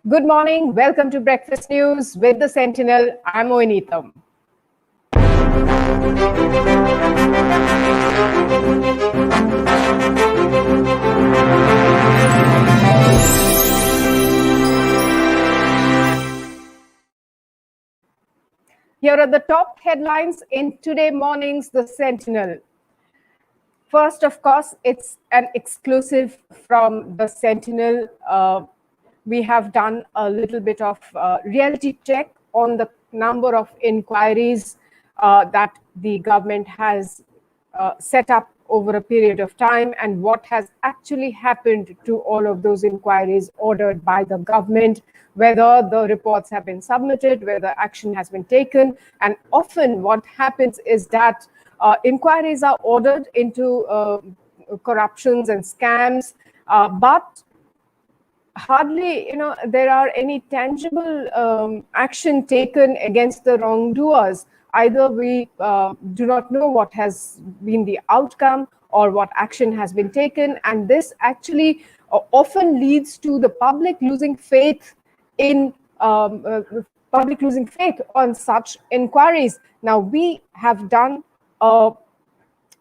Good morning. Welcome to Breakfast News with the Sentinel. I'm Moinitham. Here are the top headlines in today morning's The Sentinel. First, of course, it's an exclusive from The Sentinel. We have done a little bit of reality check on the number of inquiries that the government has set up over a period of time and what has actually happened to all of those inquiries ordered by the government, whether the reports have been submitted, whether action has been taken. And often what happens is that inquiries are ordered into corruptions and scams, but hardly there are any tangible action taken against the wrongdoers. Either we do not know what has been the outcome or what action has been taken, and this actually often leads to the public losing faith in on such inquiries. Now we have done a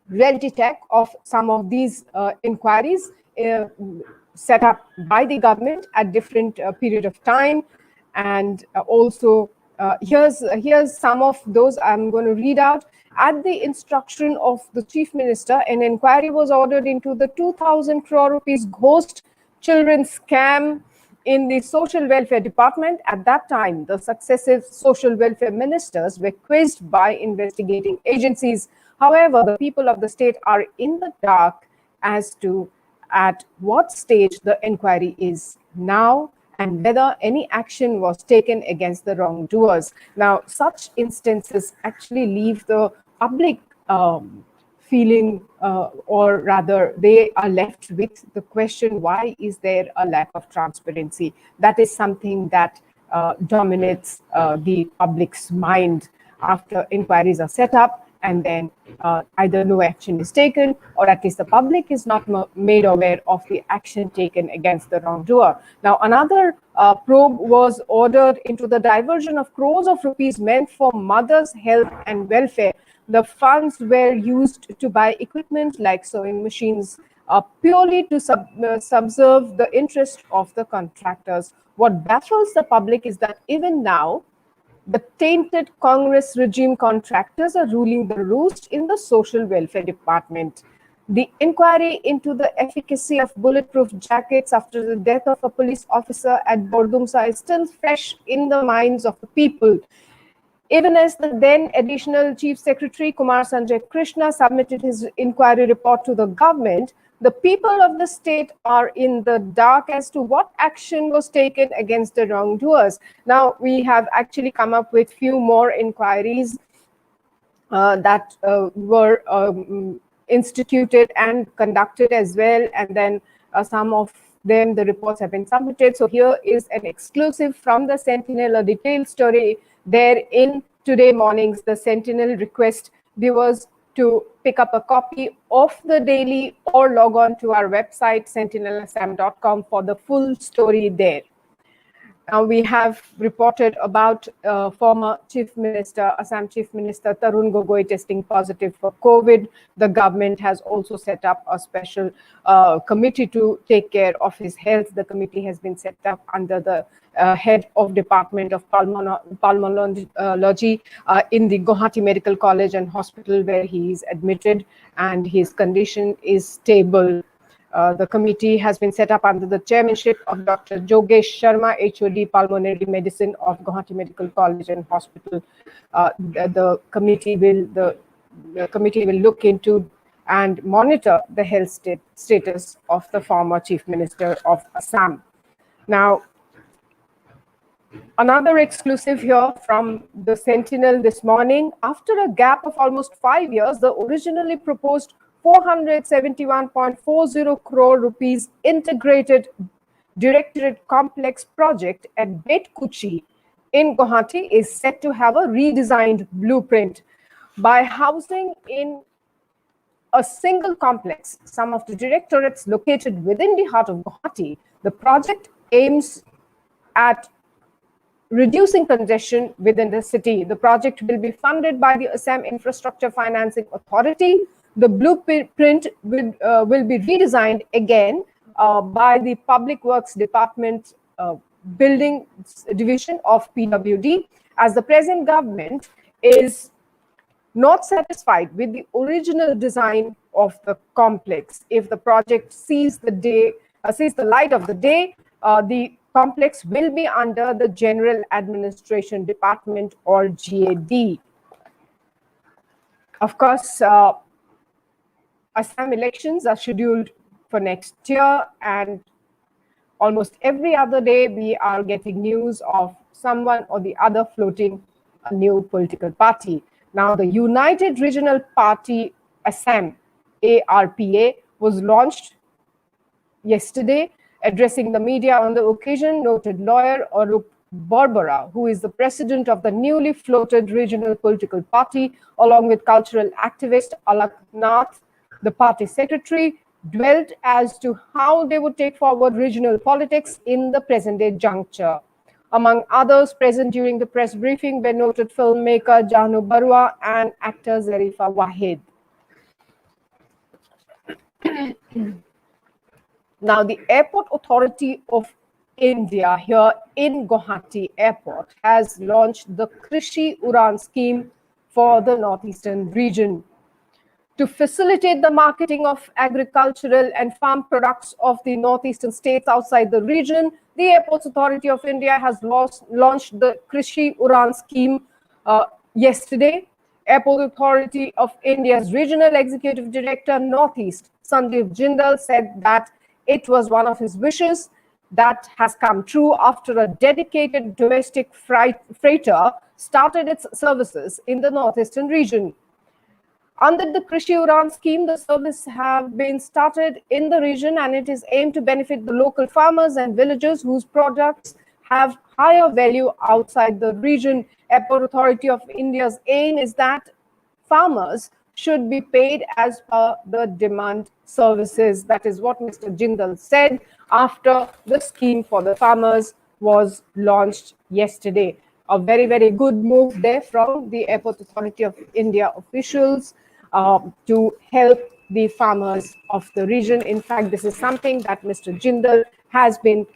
reality check of some of these inquiries set up by the government at different period of time, and also here's some of those I'm going to read out. At the instruction of the Chief Minister, an inquiry was ordered into the 2,000 crore rupees ghost children scam in the Social Welfare Department. At that time, the successive social welfare ministers were quizzed by investigating agencies. However, the people of the state are in the dark as to at what stage the inquiry is now and whether any action was taken against the wrongdoers. Now, such instances actually leave the public feeling, or rather they are left with the question, why is there a lack of transparency? That is something that dominates the public's mind after inquiries are set up, and then either no action is taken, or at least the public is not made aware of the action taken against the wrongdoer. Now, another probe was ordered into the diversion of crores of rupees meant for mothers' health and welfare. The funds were used to buy equipment like sewing machines, purely to subserve the interest of the contractors. What baffles the public is that even now, the tainted Congress regime contractors are ruling the roost in the Social Welfare Department. The inquiry into the efficacy of bulletproof jackets after the death of a police officer at Bordumsa is still fresh in the minds of the people. Even as the then additional Chief Secretary Kumar Sanjay Krishna submitted his inquiry report to the government, the people of the state are in the dark as to what action was taken against the wrongdoers. Now, we have actually come up with few more inquiries that were instituted and conducted as well, and then some of them, the reports have been submitted. So here is an exclusive from the Sentinel, a detailed story there in today morning's The Sentinel. Request viewers to pick up a copy of the daily or log on to our website sentinelassam.com for the full story there. Now, we have reported about former Chief Minister, Assam Chief Minister Tarun Gogoi testing positive for COVID. The government has also set up a special committee to take care of his health. The committee has been set up under the head of Department of Pulmonology in the Guwahati Medical College and Hospital, where he is admitted and his condition is stable. The committee has been set up under the chairmanship of Dr. Jogesh Sharma, HOD Pulmonary Medicine of Guwahati Medical College and Hospital. The committee will look into and monitor the health status of the former Chief Minister of Assam. Now, another exclusive here from the Sentinel this morning. After a gap of almost 5 years, the originally proposed 471.40 crore rupees integrated directorate complex project at Betkuchi in Guwahati is set to have a redesigned blueprint. By housing in a single complex some of the directorates located within the heart of Guwahati, the project aims at reducing congestion within the city. The project will be funded by the Assam Infrastructure Financing Authority. The blueprint will be redesigned again by the Public Works Department Building Division of PWD, as the present government is not satisfied with the original design of the complex. If the project sees the light of the day, the complex will be under the General Administration Department, or GAD. Of course, Assam elections are scheduled for next year, and almost every other day we are getting news of someone or the other floating a new political party. Now, the United Regional Party Assam, ARPA, was launched yesterday. Addressing the media on the occasion, noted lawyer Arup Barbara, who is the president of the newly floated regional political party, along with cultural activist Alak Nath, the party secretary, dwelt as to how they would take forward regional politics in the present-day juncture. Among others present during the press briefing were noted filmmaker Jahnu Barua and actor Zarifa Wahid. Now, the Airport Authority of India here in Guwahati Airport has launched the Krishi Uran scheme for the northeastern region. To facilitate the marketing of agricultural and farm products of the northeastern states outside the region, the Airports Authority of India has launched the Krishi Uran scheme yesterday. Airport Authority of India's Regional Executive Director Northeast, Sandeep Jindal, said that it was one of his wishes that has come true after a dedicated domestic freighter started its services in the northeastern region. Under the Krishi Uran scheme, the service have been started in the region, and it is aimed to benefit the local farmers and villagers whose products have higher value outside the region. Airport Authority of India's aim is that farmers should be paid as per the demand services. That is what Mr. Jindal said after the scheme for the farmers was launched yesterday. A very, very good move there from the Airport Authority of India officials to help the farmers of the region. In fact, this is something that Mr. Jindal has been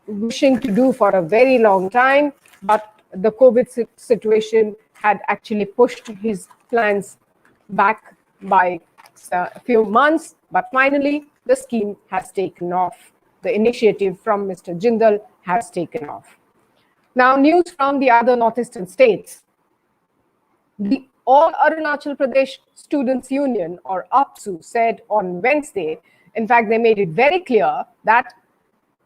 wishing to do for a very long time, but the COVID situation had actually pushed his plans back by a few months, but finally the scheme has taken off. The initiative from Mr. Jindal has taken off. Now, news from the other northeastern states. The All Arunachal Pradesh Students Union, or APSU, said on Wednesday, in fact, they made it very clear that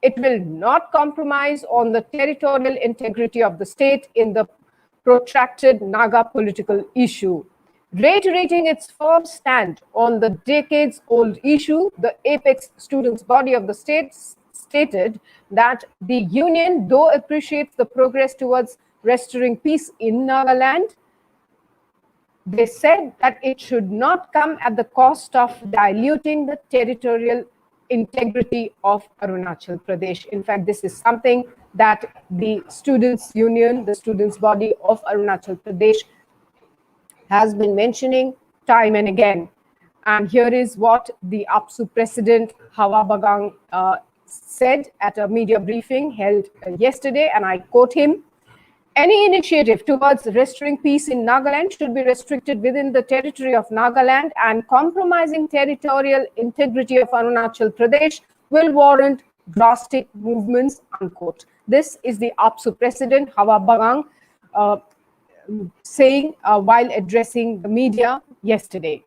it will not compromise on the territorial integrity of the state in the protracted Naga political issue. Reiterating its firm stand on the decades-old issue, the apex students' body of the state stated that the union, though appreciates the progress towards restoring peace in Nagaland, they said that it should not come at the cost of diluting the territorial integrity of Arunachal Pradesh. In fact, this is something that the students' union, the students' body of Arunachal Pradesh, has been mentioning time and again. And here is what the APSU president, Hawa Bagang, said at a media briefing held yesterday, and I quote him: "Any initiative towards restoring peace in Nagaland should be restricted within the territory of Nagaland, and compromising territorial integrity of Arunachal Pradesh will warrant drastic movements," unquote. This is the APSU president, Hawa Bagang, saying while addressing the media yesterday.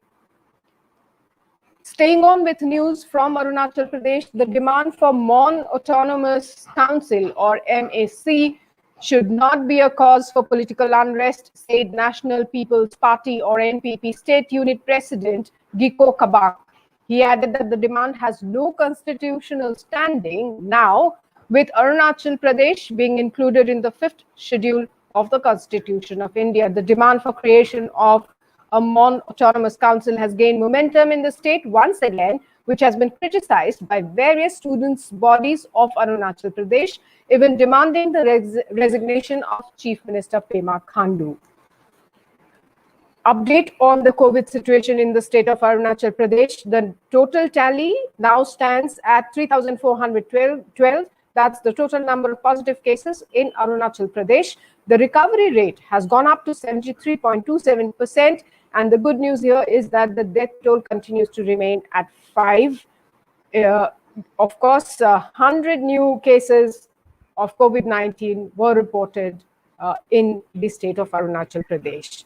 Staying on with news from Arunachal Pradesh, the demand for Mon Autonomous Council, or MAC, should not be a cause for political unrest, said National People's Party, or NPP, State Unit President Giko Kabak. He added that the demand has no constitutional standing now, with Arunachal Pradesh being included in the 5th schedule of the Constitution of India. The demand for creation of a Mon Autonomous Council has gained momentum in the state once again, which has been criticized by various students' bodies of Arunachal Pradesh, even demanding the resignation of Chief Minister Pema Khandu. Update on the COVID situation in the state of Arunachal Pradesh. The total tally now stands at 3,412. That's the total number of positive cases in Arunachal Pradesh. The recovery rate has gone up to 73.27%. And the good news here is that the death toll continues to remain at 5. Of course, 100 new cases of COVID-19 were reported in the state of Arunachal Pradesh.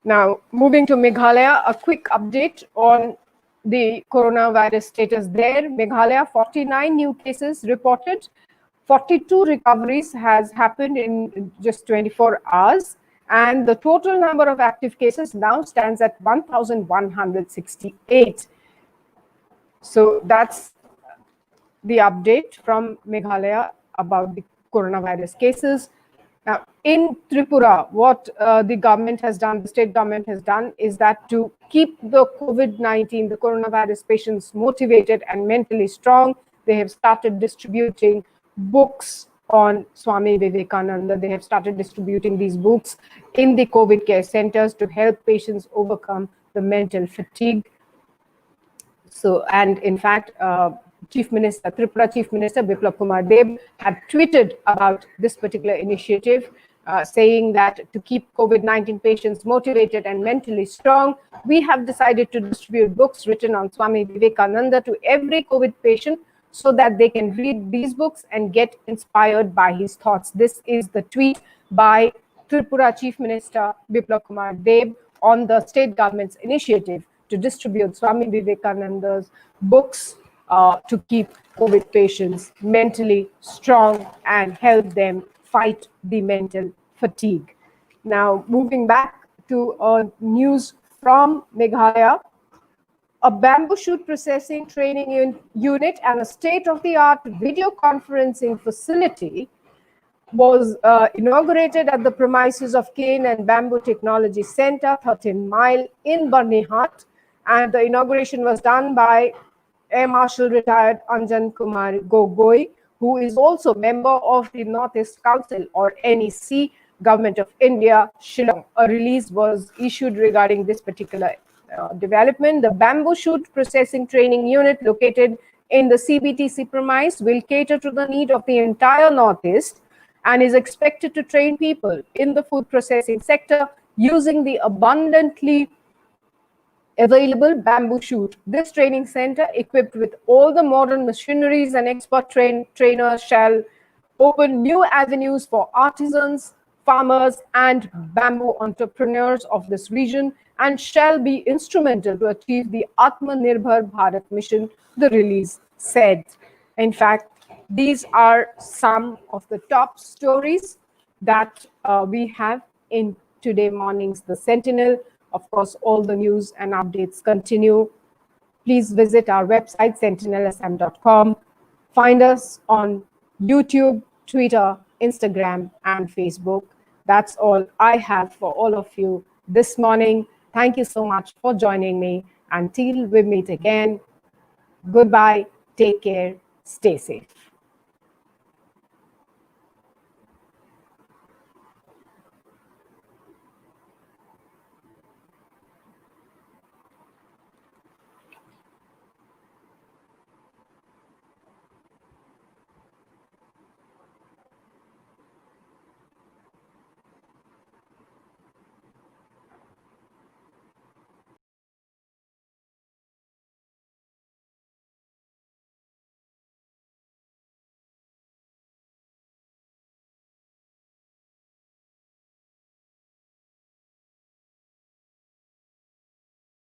Now, moving to Meghalaya, a quick update on the coronavirus status there. Meghalaya, 49 new cases reported. 42 recoveries has happened in just 24 hours. And the total number of active cases now stands at 1,168. So that's the update from Meghalaya about the coronavirus cases. Now, in Tripura, what the government has done, the state government has done, is that to keep the COVID-19, the coronavirus patients motivated and mentally strong, they have started distributing books on Swami Vivekananda. They have started distributing these books in the COVID care centers to help patients overcome the mental fatigue. So, and in fact, Tripura Chief Minister Biplab Kumar Deb had tweeted about this particular initiative, saying that to keep COVID-19 patients motivated and mentally strong, we have decided to distribute books written on Swami Vivekananda to every COVID patient so that they can read these books and get inspired by his thoughts. This is the tweet by Tripura Chief Minister Biplab Kumar Deb on the state government's initiative to distribute Swami Vivekananda's books to keep COVID patients mentally strong and help them fight the mental fatigue. Now, moving back to news from Meghalaya, a bamboo shoot processing training unit and a state-of-the-art video conferencing facility was inaugurated at the premises of Cane and Bamboo Technology Center, 13 Mile in Barnihat. And the inauguration was done by Air Marshal retired Anjan Kumar Gogoi, who is also member of the Northeast Council or NEC, Government of India, Shillong. A release was issued regarding this particular development. The bamboo shoot processing training unit located in the CBTC premise will cater to the need of the entire Northeast and is expected to train people in the food processing sector using the abundantly available bamboo shoot. This training center, equipped with all the modern machineries and expert trainers, shall open new avenues for artisans, farmers, and bamboo entrepreneurs of this region and shall be instrumental to achieve the Atmanirbhar Bharat mission, the release said. In fact, these are some of the top stories that we have in today morning's The Sentinel. Of course, all the news and updates continue. Please visit our website, sentinelassam.com. Find us on YouTube, Twitter, Instagram, and Facebook. That's all I have for all of you this morning. Thank you so much for joining me. Until we meet again, goodbye, take care, stay safe.